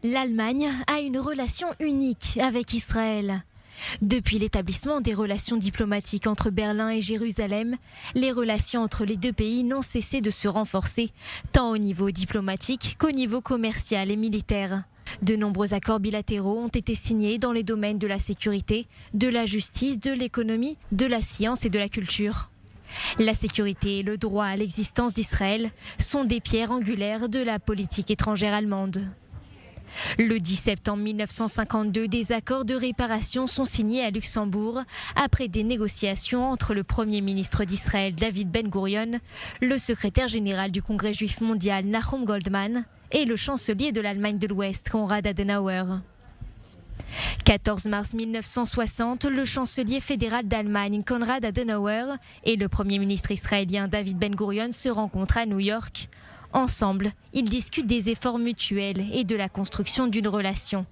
L'Allemagne a une relation unique avec Israël. Depuis l'établissement des relations diplomatiques entre Berlin et Jérusalem, les relations entre les deux pays n'ont cessé de se renforcer, tant au niveau diplomatique qu'au niveau commercial et militaire. De nombreux accords bilatéraux ont été signés dans les domaines de la sécurité, de la justice, de l'économie, de la science et de la culture. La sécurité et le droit à l'existence d'Israël sont des pierres angulaires de la politique étrangère allemande. Le 10 septembre 1952, des accords de réparation sont signés à Luxembourg après des négociations entre le Premier ministre d'Israël David Ben Gourion, le secrétaire général du Congrès juif mondial Nahum Goldmann et le chancelier de l'Allemagne de l'Ouest Konrad Adenauer. 14 mars 1960, le chancelier fédéral d'Allemagne Konrad Adenauer et le Premier ministre israélien David Ben Gourion se rencontrent à New York. Ensemble, ils discutent des efforts mutuels et de la construction d'une relation.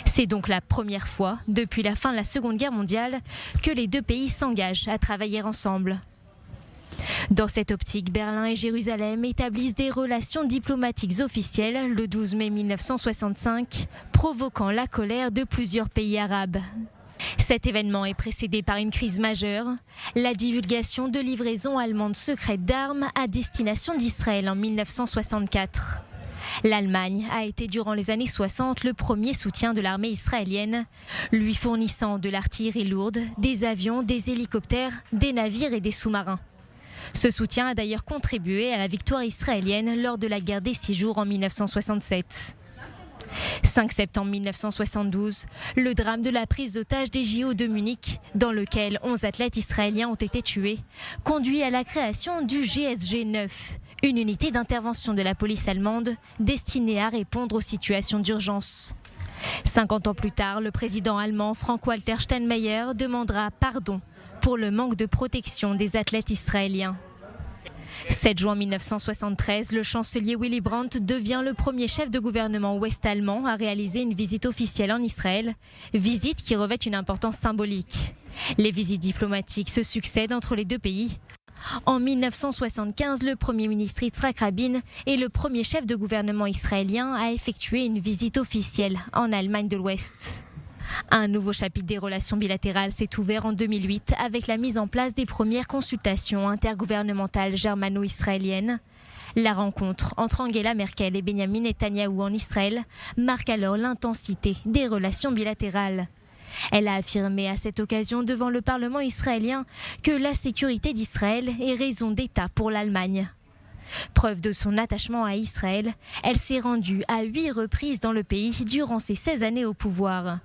C'est donc la première fois, depuis la fin de la Seconde Guerre mondiale, que les deux pays s'engagent à travailler ensemble. Dans cette optique, Berlin et Jérusalem établissent des relations diplomatiques officielles le 12 mai 1965, provoquant la colère de plusieurs pays arabes. Cet événement est précédé par une crise majeure, la divulgation de livraisons allemandes secrètes d'armes à destination d'Israël en 1964. L'Allemagne a été durant les années 60 le premier soutien de l'armée israélienne, lui fournissant de l'artillerie lourde, des avions, des hélicoptères, des navires et des sous-marins. Ce soutien a d'ailleurs contribué à la victoire israélienne lors de la guerre des 6 jours en 1967. 5 septembre 1972, le drame de la prise d'otage des JO de Munich, dans lequel 11 athlètes israéliens ont été tués, conduit à la création du GSG 9, une unité d'intervention de la police allemande destinée à répondre aux situations d'urgence. 50 ans plus tard, le président allemand Frank-Walter Steinmeier demandera pardon pour le manque de protection des athlètes israéliens. 7 juin 1973, le chancelier Willy Brandt devient le premier chef de gouvernement ouest-allemand à réaliser une visite officielle en Israël, visite qui revêt une importance symbolique. Les visites diplomatiques se succèdent entre les deux pays. En 1975, le Premier ministre Yitzhak Rabin est le premier chef de gouvernement israélien à effectuer une visite officielle en Allemagne de l'Ouest. Un nouveau chapitre des relations bilatérales s'est ouvert en 2008 avec la mise en place des premières consultations intergouvernementales germano-israéliennes. La rencontre entre Angela Merkel et Benjamin Netanyahou en Israël marque alors l'intensité des relations bilatérales. Elle a affirmé à cette occasion devant le Parlement israélien que la sécurité d'Israël est raison d'État pour l'Allemagne. Preuve de son attachement à Israël, elle s'est rendue à 8 reprises dans le pays durant ses 16 années au pouvoir.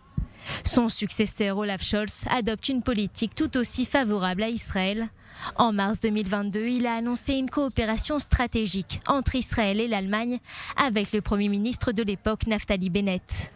Son successeur Olaf Scholz adopte une politique tout aussi favorable à Israël. En mars 2022, il a annoncé une coopération stratégique entre Israël et l'Allemagne avec le Premier ministre de l'époque Naftali Bennett.